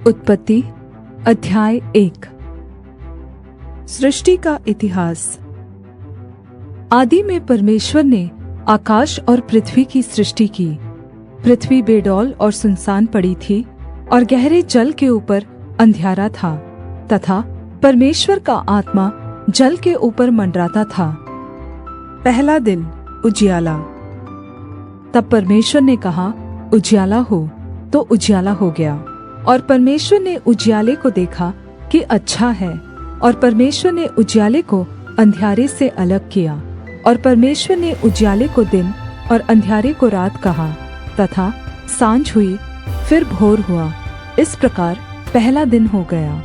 उत्पत्ति अध्याय 1। सृष्टि का इतिहास। आदि में परमेश्वर ने आकाश और पृथ्वी की सृष्टि की। पृथ्वी बेडौल और सुनसान पड़ी थी और गहरे जल के ऊपर अंधियारा था, तथा परमेश्वर का आत्मा जल के ऊपर मंडराता था। पहला दिन उजियाला। तब परमेश्वर ने कहा, उजियाला हो, तो उजियाला हो गया। और परमेश्वर ने उजियाले को देखा कि अच्छा है, और परमेश्वर ने उजियाले को अंधियारे से अलग किया। और परमेश्वर ने उजियाले को दिन और अंधियारे को रात कहा, तथा सांझ हुई, फिर भोर हुआ। इस प्रकार पहला दिन हो गया।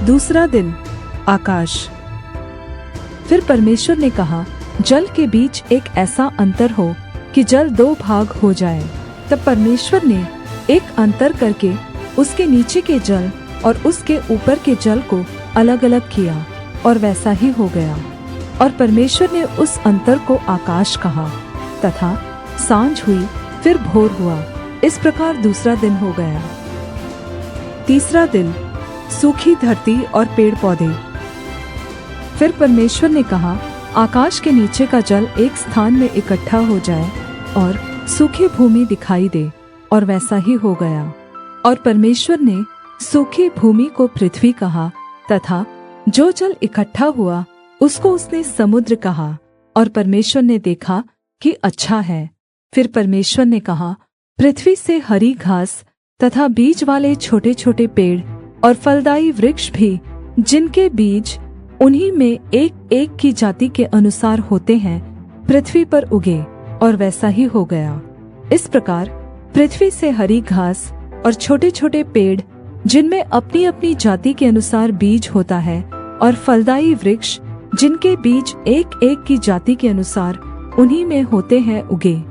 दूसरा दिन आकाश। फिर परमेश्वर ने कहा, जल के बीच एक ऐसा अंतर हो कि जल दो भाग हो जाए। तब परमेश्वर ने एक अंतर करके उसके नीचे के जल और उसके ऊपर के जल को अलग अलग किया, और वैसा ही हो गया। और परमेश्वर ने उस अंतर को आकाश कहा, तथा सांझ हुई, फिर भोर हुआ। इस प्रकार दूसरा दिन हो गया। तीसरा दिन सूखी धरती और पेड़ पौधे। फिर परमेश्वर ने कहा, आकाश के नीचे का जल एक स्थान में इकट्ठा हो जाए और सूखी भूमि दिखाई दे, और वैसा ही हो गया। और परमेश्वर ने सूखी भूमि को पृथ्वी कहा, तथा जो जल इकट्ठा हुआ उसको उसने समुद्र कहा। और परमेश्वर ने देखा कि अच्छा है। फिर परमेश्वर ने कहा, पृथ्वी से हरी घास तथा बीज वाले छोटे छोटे पेड़ और फलदायी वृक्ष भी, जिनके बीज उन्हीं में एक एक की जाति के अनुसार होते हैं, पृथ्वी पर उगे। और वैसा ही हो गया। इस प्रकार पृथ्वी से हरी घास और छोटे छोटे पेड़, जिनमें अपनी अपनी जाति के अनुसार बीज होता है, और फलदायी वृक्ष, जिनके बीज एक एक की जाति के अनुसार उन्हीं में होते हैं, उगे।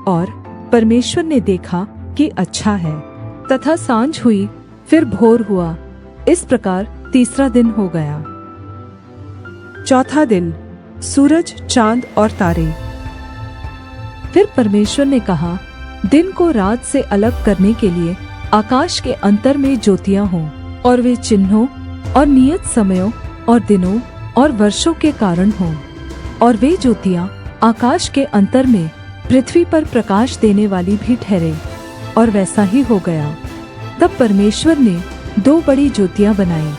और परमेश्वर ने देखा कि अच्छा है। तथा सांझ हुई, फिर भोर हुआ। इस प्रकार तीसरा दिन हो गया। चौथा दिन सूरज, चांद और तारे। फिर परमेश्वर ने कहा, दिन को रात से अलग करने के लिए आकाश के अंतर में ज्योतियां हों, और वे चिन्हों और नियत समयों और दिनों और वर्षों के कारण हों। और वे ज्योतियां आकाश के अंतर में पृथ्वी पर प्रकाश देने वाली भी ठहरे। और वैसा ही हो गया। तब परमेश्वर ने दो बड़ी ज्योतियां बनाई।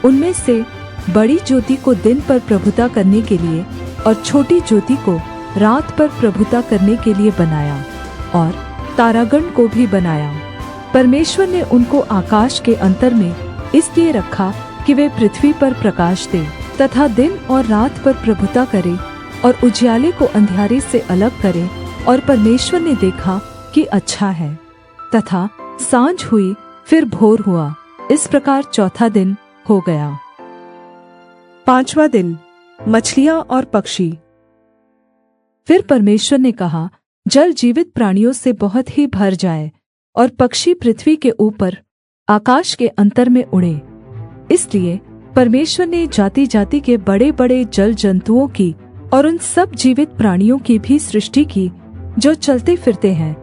उनमें से बड़ी ज्योति को दिन पर प्रभुता करने के लिए, और छोटी ज्योति को रात पर प्रभुता करने के लिए बनाया। और तारागण को भी बनाया। परमेश्वर ने उनको आकाश के अंतर में इसलिए रखा कि वे पृथ्वी पर प्रकाश दे, तथा दिन और रात पर प्रभुता करे, और उजियाले को अंधियारे से अलग करे। और परमेश्वर ने देखा कि अच्छा है। तथा सांझ हुई, फिर भोर हुआ। इस प्रकार चौथा दिन हो गया। पांचवा दिन मछलियां और पक्षी। फिर परमेश्वर ने कहा, जल जीवित प्राणियों से बहुत ही भर जाए, और पक्षी पृथ्वी के ऊपर आकाश के अंतर में उड़े। इसलिए परमेश्वर ने जाति जाति के बड़े बड़े जल जंतुओं की और उन सब जीवित प्राणियों की भी सृष्टि की, जो चलते फिरते हैं,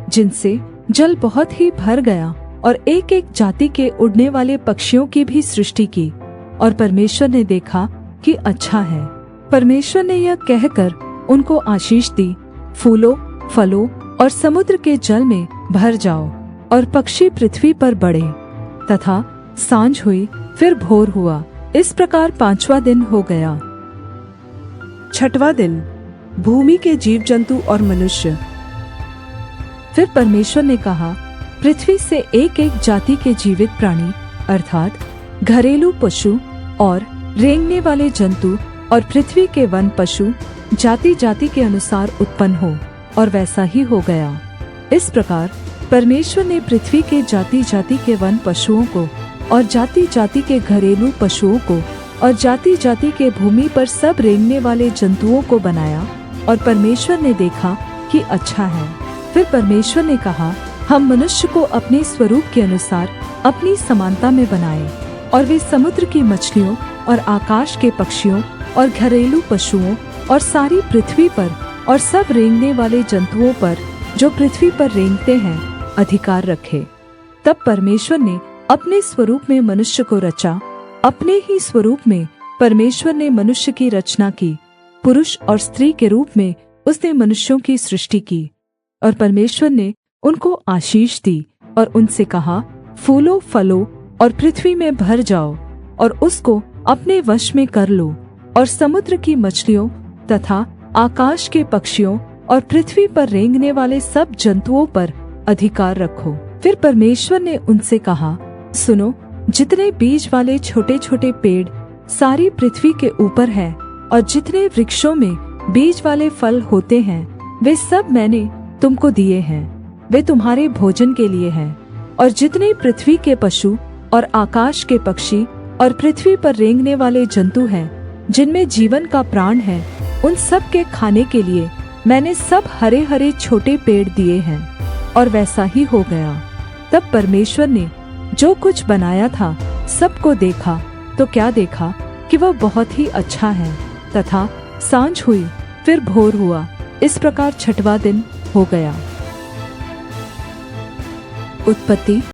जिनसे जल बहुत ही भर गया। और एक एक जाति के उड़ने वाले पक्षियों की भी सृष्टि की। और परमेश्वर ने देखा कि अच्छा है। परमेश्वर ने यह कहकर उनको आशीष दी, फूलो, फलो और समुद्र के जल में भर जाओ, और पक्षी पृथ्वी पर बढ़े। तथा सांझ हुई, फिर भोर हुआ। इस प्रकार पांचवा दिन हो गया। छठवां दिन भूमि के जीव जंतु और मनुष्य। फिर परमेश्वर ने कहा, पृथ्वी से एक एक जाति के जीवित प्राणी, अर्थात घरेलू पशु और रेंगने वाले जंतु, और पृथ्वी के वन पशु जाति जाति के अनुसार उत्पन्न हो। और वैसा ही हो गया। इस प्रकार परमेश्वर ने पृथ्वी के जाति जाति के वन पशुओं को, और जाति जाति के घरेलू पशुओं को, और जाति जाति के भूमि पर सब रेंगने वाले जंतुओं को बनाया। और परमेश्वर ने देखा कि अच्छा है। फिर परमेश्वर ने कहा, हम मनुष्य को अपने स्वरूप के अनुसार अपनी समानता में बनाएं, और वे समुद्र की मछलियों और आकाश के पक्षियों और घरेलू पशुओं और सारी पृथ्वी पर और सब रेंगने वाले जंतुओं पर, जो पृथ्वी पर रेंगते हैं, अधिकार रखे। तब परमेश्वर ने अपने स्वरूप में मनुष्य को रचा, अपने ही स्वरूप में परमेश्वर ने मनुष्य की रचना की, पुरुष और स्त्री के रूप में उसने मनुष्यों की सृष्टि की। और परमेश्वर ने उनको आशीष दी और उनसे कहा, फूलो फलो और पृथ्वी में भर जाओ और उसको अपने वश में कर लो, और समुद्र की मछलियों तथा आकाश के पक्षियों और पृथ्वी पर रेंगने वाले सब जंतुओं पर अधिकार रखो। फिर परमेश्वर ने उनसे कहा, सुनो, जितने बीज वाले छोटे छोटे पेड़ सारी पृथ्वी के ऊपर है, और जितने वृक्षों में बीज वाले फल होते हैं, वे सब मैंने तुमको दिए हैं, वे तुम्हारे भोजन के लिए हैं। और जितने पृथ्वी के पशु और आकाश के पक्षी और पृथ्वी पर रेंगने वाले जंतु हैं, जिनमें जीवन का प्राण है, उन सब के खाने के लिए मैंने सब हरे हरे छोटे पेड़ दिए हैं। और वैसा ही हो गया। तब परमेश्वर ने जो कुछ बनाया था सबको देखा, तो क्या देखा कि वह बहुत ही अच्छा है। तथा सांझ हुई, फिर भोर हुआ, इस प्रकार छठवां दिन हो गया। उत्पत्ति